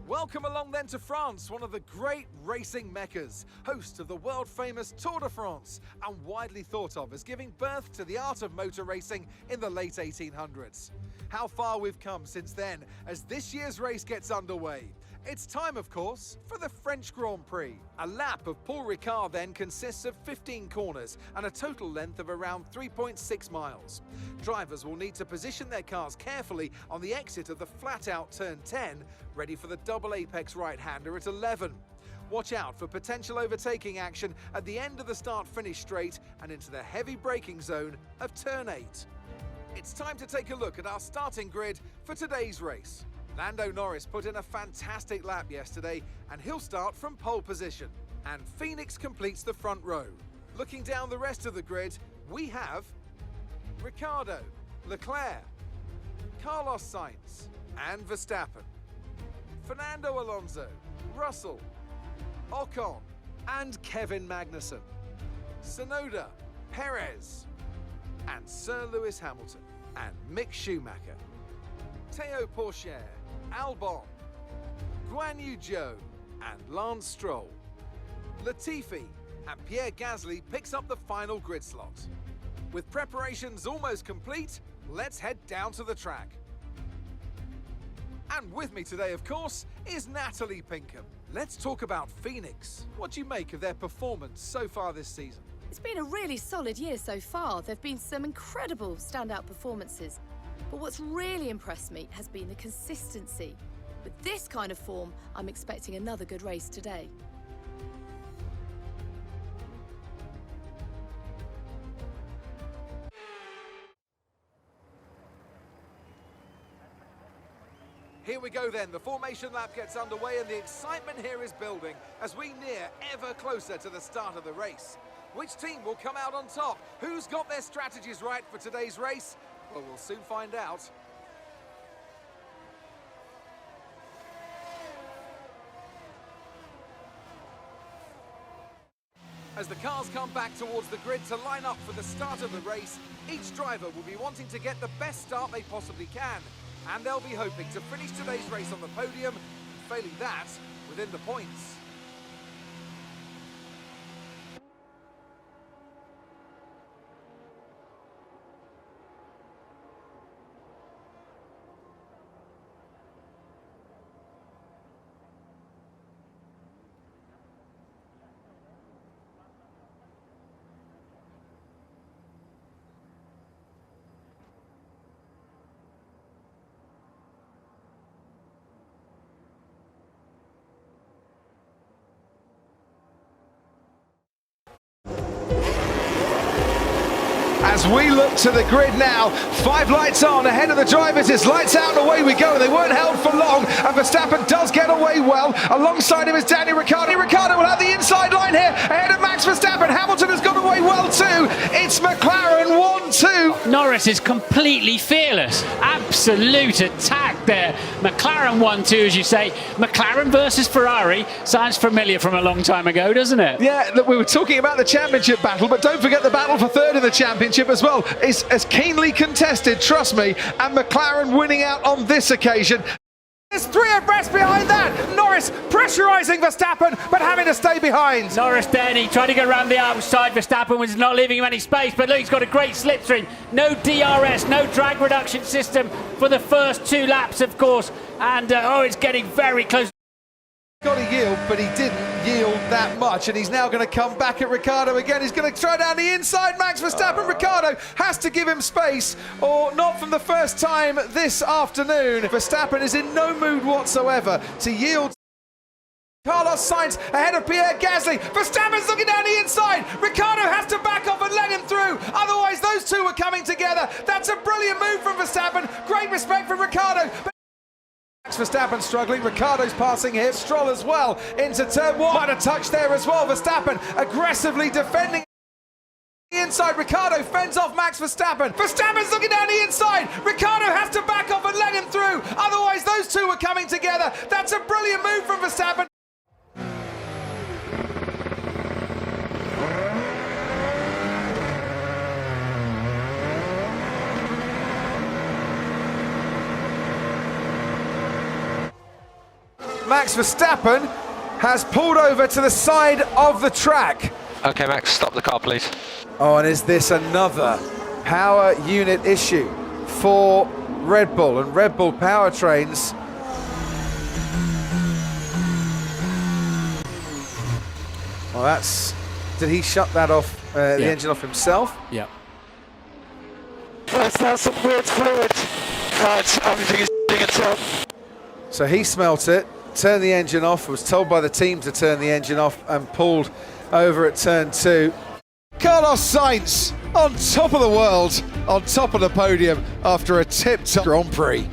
Welcome along then to France, one of the great racing meccas, host of the world-famous Tour de France, and widely thought of as giving birth to the art of motor racing in the late 1800s. How far we've come since then as this year's race gets underway. It's time, of course, for the French Grand Prix. A lap of Paul Ricard then consists of 15 corners and a total length of around 3.6 miles. Drivers will need to position their cars carefully on the exit of the flat-out turn 10, ready for the double apex right-hander at 11. Watch out for potential overtaking action at the end of the start-finish straight and into the heavy braking zone of turn 8. It's time to take a look at our starting grid for today's race. Lando Norris put in a fantastic lap yesterday and he'll start from pole position. And Phoenix completes the front row. Looking down the rest of the grid, we have Ricciardo, Leclerc, Carlos Sainz and Verstappen, Fernando Alonso, Russell, Ocon and Kevin Magnussen, Tsunoda, Perez and Sir Lewis Hamilton and Mick Schumacher, Théo Pourchaire, Albon, Guan Yu Zhou and Lance Stroll. Latifi and Pierre Gasly picks up the final grid slot. With preparations almost complete, let's head down to the track. And with me today, of course, is Natalie Pinkham. Let's talk about Phoenix. What do you make of their performance so far this season? It's been a really solid year so far. There have been some incredible standout performances. But what's really impressed me has been the consistency. With this kind of form, I'm expecting another good race today. Here we go then, the formation lap gets underway and the excitement here is building as we near ever closer to the start of the race. Which team will come out on top? Who's got their strategies right for today's race? Well, we'll soon find out. As the cars come back towards the grid to line up for the start of the race, each driver will be wanting to get the best start they possibly can. And they'll be hoping to finish today's race on the podium, and failing that, within the points. As we look to the grid now, 5 lights on, ahead of the drivers, it's lights out and away we go. They weren't held for long, and Verstappen does get away well. Alongside him is Daniel Ricciardo. Ricciardo will have the inside line here, ahead of Max Verstappen. Hamilton has got away well too. It's McLaren 1-2. Norris is completely fearless. Absolute attack there. McLaren 1-2, as you say. McLaren versus Ferrari. Sounds familiar from a long time ago, doesn't it? Yeah, look, we were talking about the championship battle, but don't forget the battle for third in the championship as well is as keenly contested, trust me, and McLaren winning out on this occasion. There's 3 abreast behind that. Norris pressurising Verstappen, but having to stay behind. Norris then, he tried to get around the outside. Verstappen was not leaving him any space, but look, he's got a great slipstream. No DRS, no drag reduction system for the first 2 laps, of course. And, it's getting very close. Got to yield, but he didn't yield that much, and he's now going to come back at Ricciardo again. He's going to throw down the inside. Max Verstappen. Ricciardo has to give him space, or not from the first time this afternoon. Verstappen is in no mood whatsoever to yield. Carlos Sainz ahead of Pierre Gasly. Verstappen's looking down the inside. Ricciardo has to back off and let him through. Otherwise, those two are coming together. That's a brilliant move from Verstappen. Great respect for Ricciardo. Max Verstappen struggling, Ricciardo's passing here, Stroll as well into turn 1. Might have touched there as well. Verstappen aggressively defending the inside. Ricciardo fends off Max Verstappen. Verstappen's looking down the inside. Ricciardo has to back off and let him through. Otherwise, those two are coming together. That's a brilliant move from Verstappen. Max Verstappen has pulled over to the side of the track. Okay, Max, stop the car, please. Oh, and is this another power unit issue for Red Bull and Red Bull powertrains? Well, that's... Did he shut that off, the engine off himself? Yeah. That's some weird fluid. Right, everything is itself. So he smelt it, turned the engine off, was told by the team to turn the engine off and pulled over at turn 2. Carlos Sainz on top of the world, on top of the podium after a tip-top Grand Prix.